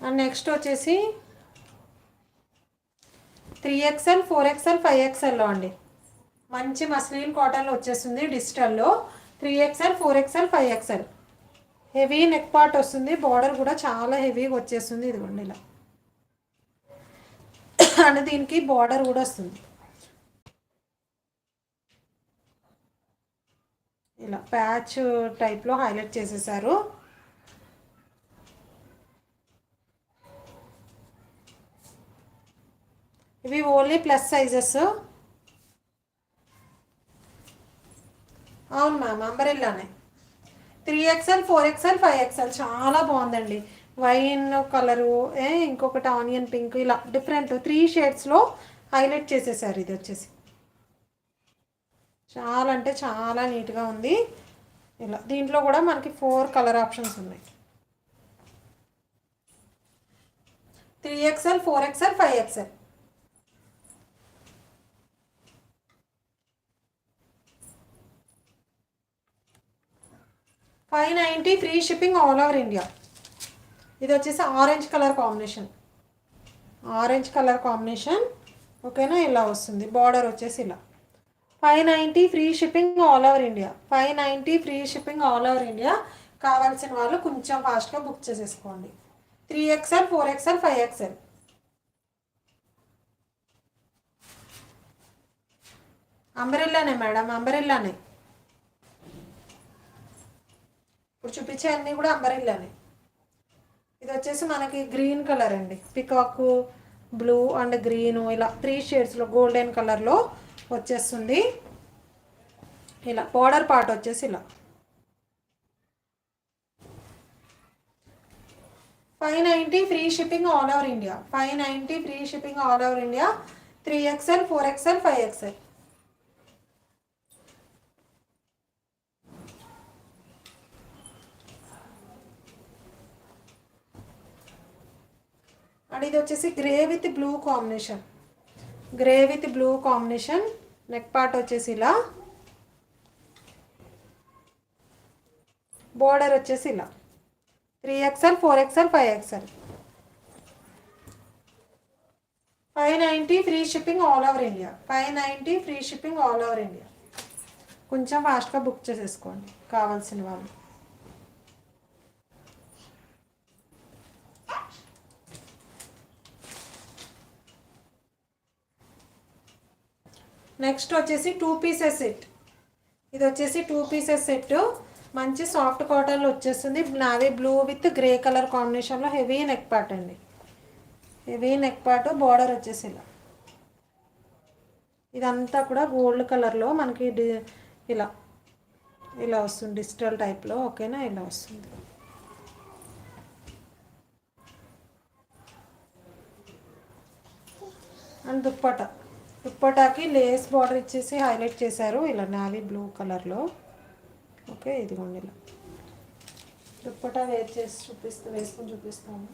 And next వచ్చేసి 3XL 4XL 5XLలో అండి. మంచి మస్లిన్ కాటన్లో వచ్చేస్తుంది డిజిటల్లో. 3XL 4XL 5XL heavy neck part వస్తుంది. బార్డర్ కూడా చాలా హెవీగా వచ్చేస్తుంది. ఇదిగోండి ఇలా. అండ్ దీనికి బార్డర్ కూడా వస్తుంది ఇలా ప్యాచ్ టైప్లో హైలైట్ చేసేసారు. ఇవి ఓన్లీ ప్లస్ సైజెస్. అవును మ్యామ్, అంబరెల్లానే. 3XL 4XL 5XL చాలా బాగుందండి. వైన్ కలరు, ఇంకొకటి ఆనియన్ పింక్, ఇలా డిఫరెంట్ 3 షేడ్స్లో హైలైట్ చేసేసారు. ఇది వచ్చేసి చాలా అంటే చాలా నీట్గా ఉంది. ఇలా దీంట్లో కూడా మనకి 4 కలర్ ఆప్షన్స్ ఉన్నాయి. 3XL 4XL 5XL. $590 free shipping all over India. ఇది వచ్చేసి orange colour combination. Orange colour combination ఓకేనా. ఇలా వస్తుంది. బార్డర్ వచ్చేసి ఇలా. 590 free shipping all over India. 590 free shipping all over India. కావాల్సిన వాళ్ళు కొంచెం ఫాస్ట్గా బుక్ చేసేసుకోండి. 3XL 4XL 5XL. అంబరెల్లానే మేడం, అంబరెల్లానే. ఇప్పుడు చూపించే అన్నీ కూడా అంబరెల్లానే. ఇది వచ్చేసి మనకి గ్రీన్ కలర్ అండి. పికాకు బ్లూ అండ్ గ్రీన్ ఇలా 3 షేడ్స్లో గోల్డెన్ కలర్లో వచ్చేస్తుంది. ఇలా బార్డర్ పార్ట్ వచ్చేసి ఇలా. 590 free shipping all over India. 590 free shipping all over India. 3XL 4XL 5XL. And ఇది వచ్చేసి grey with blue combination. Grey with blue combination. Neck part వచ్చేసి ఇలా. బోర్డర్ వచ్చేసి ఇలా. 3XL 4XL 5XL. 590 free shipping all over India. 590 free shipping all over India. కొంచెం ఫాస్ట్గా book చేసేసుకోండి కావాల్సిన వాళ్ళు. నెక్స్ట్ వచ్చేసి 2 పీసెస్ సెట్. ఇది వచ్చేసి 2 పీసెస్ సెట్. మంచి సాఫ్ట్ కాటన్లో వచ్చేస్తుంది. Navy blue with grey colour కాంబినేషన్లో హెవీ నెక్ పార్ట్ అండి. Heavy neck part. బార్డర్ వచ్చేసి ఇలా. ఇదంతా కూడా గోల్డ్ కలర్లో మనకి ఇలా ఇలా వస్తుంది. డిజిటల్ టైప్లో ఓకేనా. ఇలా వస్తుంది. అండ్ దుప్పటాకి లేస్ బార్డర్ ఇచ్చేసి హైలైట్ చేశారు ఇలా నావీ బ్లూ కలర్లో. ఓకే, ఇదిగోండి ఇలా దుప్పటా వేసుకొని చూపిస్తాము.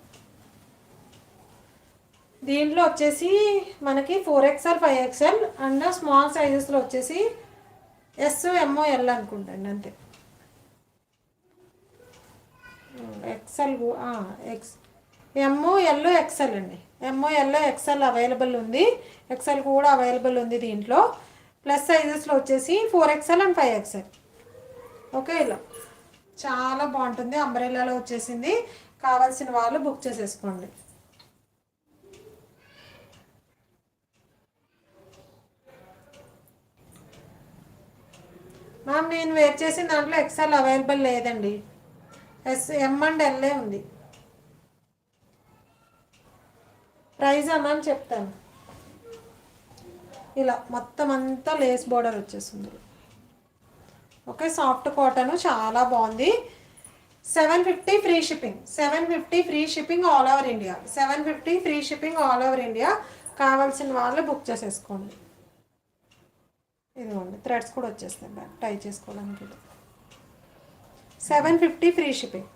దీంట్లో వచ్చేసి మనకి 4XL 5XL అండ్ స్మాల్ సైజెస్లో వచ్చేసి SML అనుకుంటాండి అంతే. XL ML XL అండి. ML XL అవైలబుల్ ఉంది. XL కూడా అవైలబుల్ ఉంది దీంట్లో. ప్లస్ సైజెస్లో వచ్చేసి 4XL అండ్ 5XL. ఓకే, ఇలా చాలా బాగుంటుంది. అంబ్రెల్లాలో వచ్చేసింది. కావాల్సిన వాళ్ళు బుక్ చేసేసుకోండి. మ్యామ్ నేను వేర్ చేసిన దాంట్లో XL అవైలబుల్ లేదండి. M అండ్ L ఉంది. ప్రైజ్ అన్నాను చెప్తాను. ఇలా మొత్తం అంతా లేస్ బార్డర్ వచ్చేస్తుంది. ఓకే, సాఫ్ట్ కాటన్ చాలా బాగుంది. 750 free shipping. 750 free shipping all over India. 750 free shipping all over India. కావాల్సిన వాళ్ళు బుక్ చేసేసుకోండి. ఇదిగోండి థ్రెడ్స్ కూడా వచ్చేస్తాయి బ్యాక్ టై చేసుకోవడానికి. 750 ఫ్రీ షిప్పింగ్.